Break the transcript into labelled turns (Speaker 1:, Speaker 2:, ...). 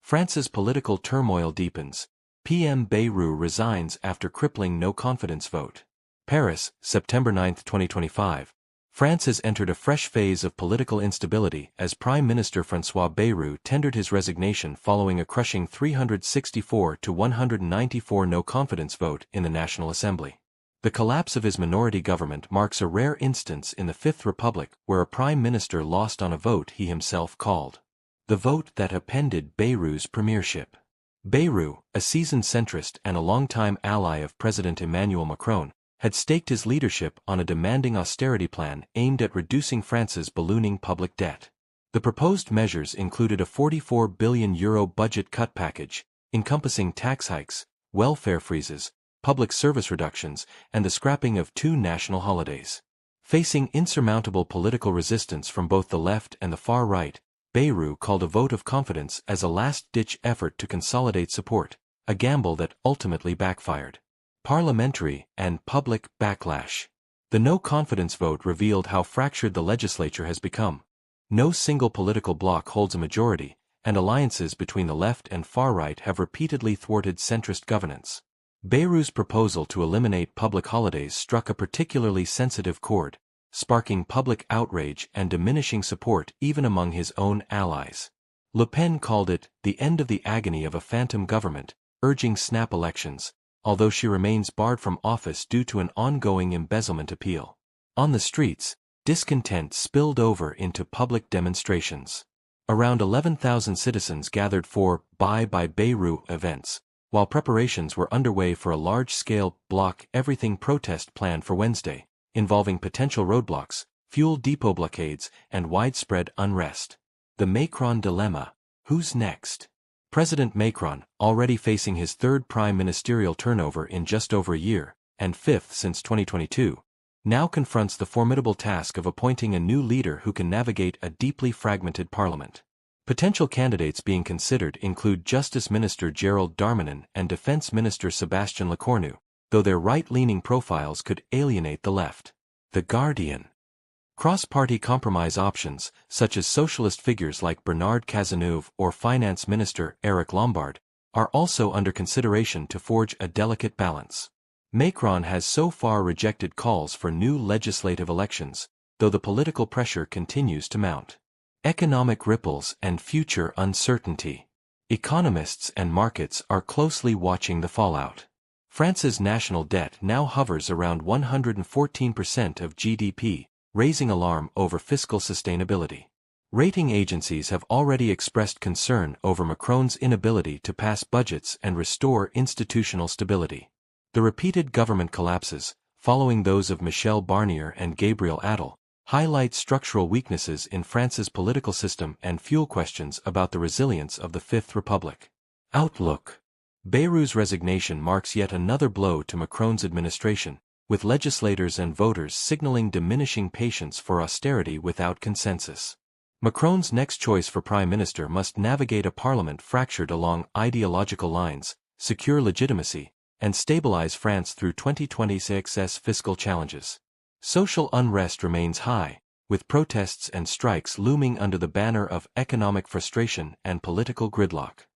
Speaker 1: France's political turmoil deepens. PM Bayrou resigns after crippling no-confidence vote. Paris, September 9, 2025. France has entered a fresh phase of political instability as Prime Minister François Bayrou tendered his resignation following a crushing 364 to 194 no-confidence vote in the National Assembly. The collapse of his minority government marks a rare instance in the Fifth Republic where a prime minister lost on a vote he himself called. The vote that upended Bayrou's premiership. Bayrou, a seasoned centrist and a longtime ally of President Emmanuel Macron, had staked his leadership on a demanding austerity plan aimed at reducing France's ballooning public debt. The proposed measures included a €44 billion budget cut package, encompassing tax hikes, welfare freezes, public service reductions, and the scrapping of 2 national holidays. Facing insurmountable political resistance from both the left and the far right, Bayrou called a vote of confidence as a last-ditch effort to consolidate support, a gamble that ultimately backfired. Parliamentary and public backlash. The no-confidence vote revealed how fractured the legislature has become. No single political bloc holds a majority, and alliances between the left and far right have repeatedly thwarted centrist governance. Bayrou's proposal to eliminate public holidays struck a particularly sensitive chord, sparking public outrage and diminishing support even among his own allies. Le Pen called it the end of the agony of a phantom government, urging snap elections, although she remains barred from office due to an ongoing embezzlement appeal. On the streets, discontent spilled over into public demonstrations. Around 11,000 citizens gathered for Bye Bye Bayrou events, while preparations were underway for a large-scale block everything protest planned for Wednesday, involving potential roadblocks, fuel depot blockades, and widespread unrest. The Macron dilemma: who's next? President Macron, already facing his 3rd prime ministerial turnover in just over a year, and 5th since 2022, now confronts the formidable task of appointing a new leader who can navigate a deeply fragmented parliament. Potential candidates being considered include Justice Minister Gerald Darmanin and Defense Minister Sébastien Lecornu, though their right-leaning profiles could alienate the left. The Guardian. Cross-party compromise options, such as socialist figures like Bernard Cazeneuve or Finance Minister Eric Lombard, are also under consideration to forge a delicate balance. Macron has so far rejected calls for new legislative elections, though the political pressure continues to mount. Economic ripples and future uncertainty. Economists and markets are closely watching the fallout. France's national debt now hovers around 114% of GDP, raising alarm over fiscal sustainability. Rating agencies have already expressed concern over Macron's inability to pass budgets and restore institutional stability. The repeated government collapses, following those of Michel Barnier and Gabriel Attal, highlight structural weaknesses in France's political system and fuel questions about the resilience of the Fifth Republic. Outlook. Bayrou's resignation marks yet another blow to Macron's administration, with legislators and voters signaling diminishing patience for austerity without consensus. Macron's next choice for prime minister must navigate a parliament fractured along ideological lines, secure legitimacy, and stabilize France through 2026's fiscal challenges. Social unrest remains high, with protests and strikes looming under the banner of economic frustration and political gridlock.